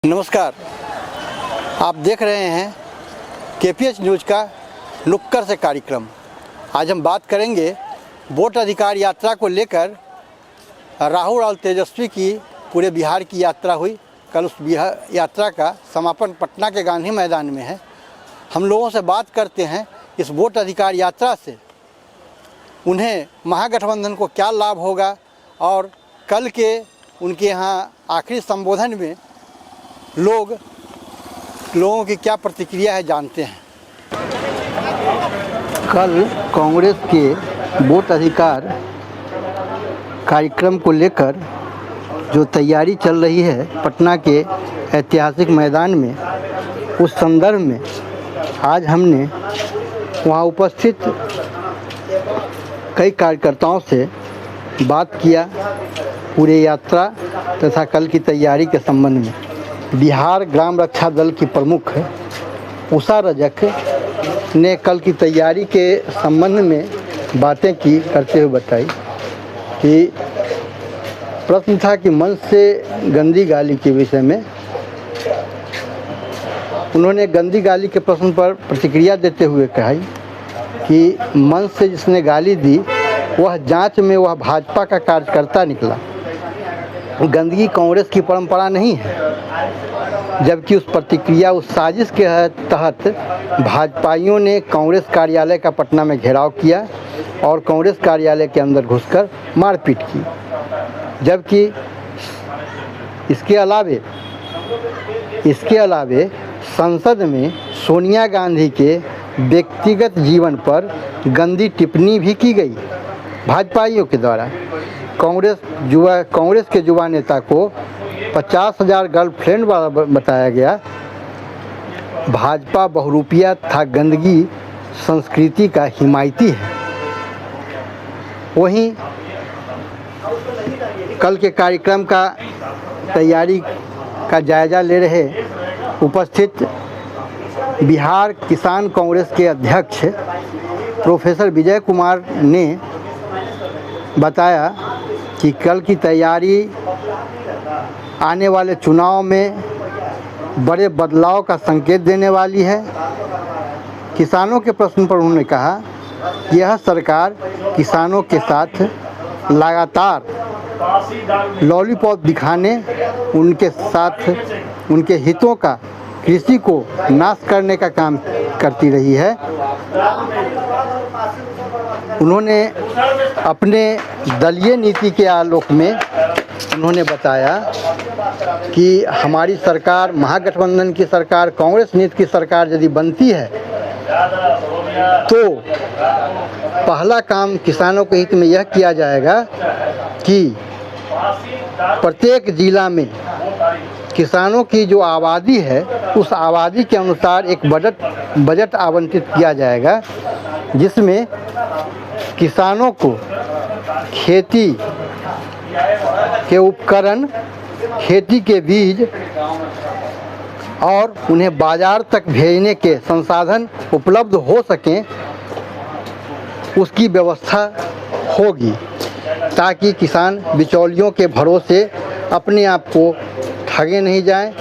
नमस्कार, आप देख रहे हैं KPH न्यूज़ का नुक्कड़ से कार्यक्रम। आज हम बात करेंगे वोट अधिकार यात्रा को लेकर। राहुल और तेजस्वी की पूरे बिहार की यात्रा हुई। कल उस बिहार यात्रा का समापन पटना के गांधी मैदान में है। हम लोगों से बात करते हैं इस वोट अधिकार यात्रा से उन्हें महागठबंधन को क्या लाभ होगा और कल के उनके यहाँ आखिरी संबोधन में लोगों की क्या प्रतिक्रिया है, जानते हैं। कल कांग्रेस के वोट अधिकार कार्यक्रम को लेकर जो तैयारी चल रही है पटना के ऐतिहासिक मैदान में, उस संदर्भ में आज हमने वहां उपस्थित कई कार्यकर्ताओं से बात किया पूरे यात्रा तथा कल की तैयारी के संबंध में। बिहार ग्राम रक्षा दल की प्रमुख उषा रजक ने कल की तैयारी के संबंध में बातें की, करते हुए बताई कि प्रश्न था कि मंच से गंदी गाली के विषय में। उन्होंने गंदी गाली के प्रश्न पर प्रतिक्रिया देते हुए कहा कि मंच से जिसने गाली दी वह जांच में वह भाजपा का कार्यकर्ता निकला। गंदगी कांग्रेस की परंपरा नहीं है। जबकि उस प्रतिक्रिया, उस साजिश के तहत भाजपाइयों ने कांग्रेस कार्यालय का पटना में घेराव किया और कांग्रेस कार्यालय के अंदर घुसकर मारपीट की। जबकि इसके अलावे संसद में सोनिया गांधी के व्यक्तिगत जीवन पर गंदी टिप्पणी भी की गई भाजपाइयों के द्वारा। कांग्रेस के युवा नेता को 50,000 गर्लफ्रेंड वाला बताया गया। भाजपा बहुरूपिया तथा गंदगी संस्कृति का हिमायती है। वहीं कल के कार्यक्रम का तैयारी का जायजा ले रहे उपस्थित बिहार किसान कांग्रेस के अध्यक्ष प्रोफेसर विजय कुमार ने बताया कि कल की तैयारी आने वाले चुनाव में बड़े बदलाव का संकेत देने वाली है। किसानों के प्रश्न पर उन्होंने कहा कि यह सरकार किसानों के साथ लगातार लॉलीपॉप दिखाने, उनके साथ उनके हितों का, कृषि को नाश करने का काम करती रही है। उन्होंने अपने दलीय नीति के आलोक में उन्होंने बताया कि हमारी सरकार, महागठबंधन की सरकार, कांग्रेस नीति की सरकार यदि बनती है तो पहला काम किसानों के हित में यह किया जाएगा कि प्रत्येक जिला में किसानों की जो आबादी है उस आबादी के अनुसार एक बजट आवंटित किया जाएगा, जिसमें किसानों को खेती के उपकरण, खेती के बीज और उन्हें बाजार तक भेजने के संसाधन उपलब्ध हो सकें, उसकी व्यवस्था होगी, ताकि किसान बिचौलियों के भरोसे अपने आप को ठगे नहीं जाएं,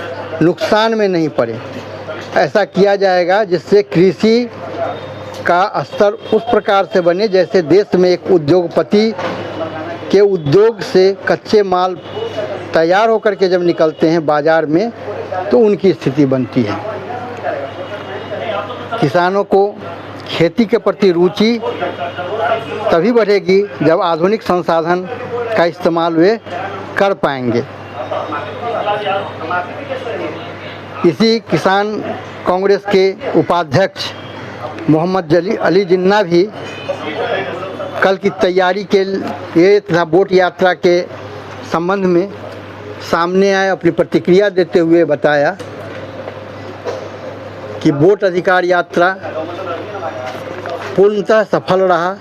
नुकसान में नहीं पड़े। ऐसा किया जाएगा जिससे कृषि का स्तर उस प्रकार से बने जैसे देश में एक उद्योगपति के उद्योग से कच्चे माल तैयार होकर के जब निकलते हैं बाजार में तो उनकी स्थिति बनती है। किसानों को खेती के प्रति रुचि तभी बढ़ेगी जब आधुनिक संसाधन का इस्तेमाल वे कर पाएंगे। इसी किसान कांग्रेस के उपाध्यक्ष मोहम्मद अली जिन्ना भी कल की तैयारी के लिए तथा वोट यात्रा के संबंध में सामने आए। अपनी प्रतिक्रिया देते हुए बताया कि वोट अधिकार यात्रा पूर्णतः सफल रहा।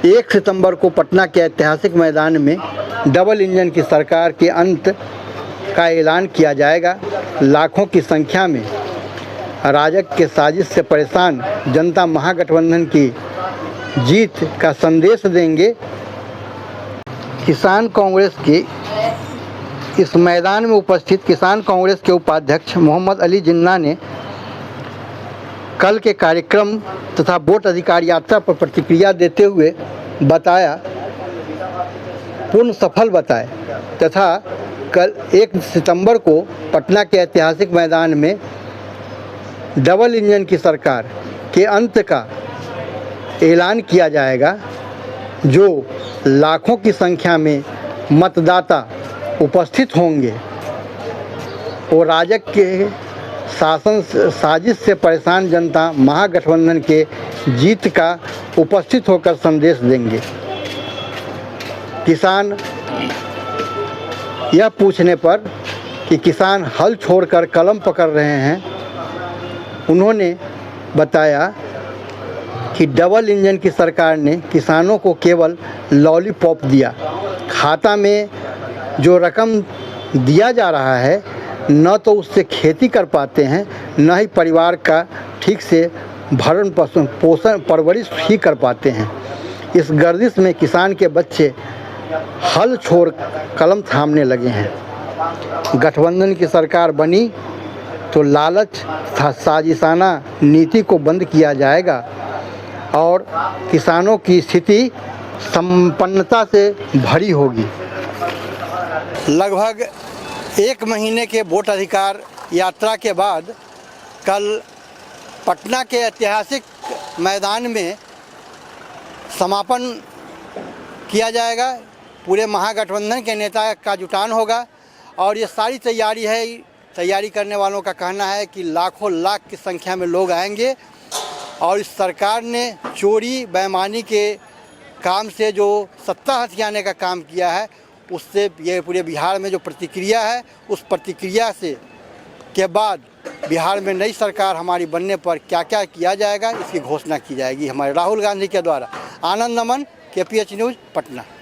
1 सितंबर को पटना के ऐतिहासिक मैदान में डबल इंजन की सरकार के अंत का ऐलान किया जाएगा। लाखों की संख्या में राजग के साजिश से परेशान जनता महागठबंधन की जीत का संदेश देंगे। किसान कांग्रेस के इस मैदान में उपस्थित किसान कांग्रेस के उपाध्यक्ष मोहम्मद अली जिन्ना ने कल के कार्यक्रम तथा वोट अधिकार यात्रा पर प्रतिक्रिया देते हुए बताया, पूर्ण सफल बताए तथा कल 1 सितंबर को पटना के ऐतिहासिक मैदान में डबल इंजन की सरकार के अंत का ऐलान किया जाएगा, जो लाखों की संख्या में मतदाता उपस्थित होंगे और राजग के शासन साजिश से परेशान जनता महागठबंधन के जीत का उपस्थित होकर संदेश देंगे। किसान यह पूछने पर कि किसान हल छोड़कर कलम पकड़ रहे हैं, उन्होंने बताया कि डबल इंजन की सरकार ने किसानों को केवल लॉलीपॉप दिया। खाता में जो रकम दिया जा रहा है, न तो उससे खेती कर पाते हैं, न ही परिवार का ठीक से भरण पोषण परवरिश ही कर पाते हैं। इस गर्दिश में किसान के बच्चे हल छोड़ कलम थामने लगे हैं। गठबंधन की सरकार बनी तो लालच तथा साजिशाना नीति को बंद किया जाएगा और किसानों की स्थिति संपन्नता से भरी होगी। लगभग 1 महीने के वोट अधिकार यात्रा के बाद कल पटना के ऐतिहासिक मैदान में समापन किया जाएगा। पूरे महागठबंधन के नेता का जुटान होगा और ये सारी तैयारी है। तैयारी करने वालों का कहना है कि लाखों लाख की संख्या में लोग आएंगे और इस सरकार ने चोरी बेईमानी के काम से जो सत्ता हथियाने का काम किया है, उससे ये पूरे बिहार में जो प्रतिक्रिया है, उस प्रतिक्रिया से के बाद बिहार में नई सरकार हमारी बनने पर क्या क्या किया जाएगा, इसकी घोषणा की जाएगी हमारे राहुल गांधी के द्वारा। आनंद नमन, KPH न्यूज़, पटना।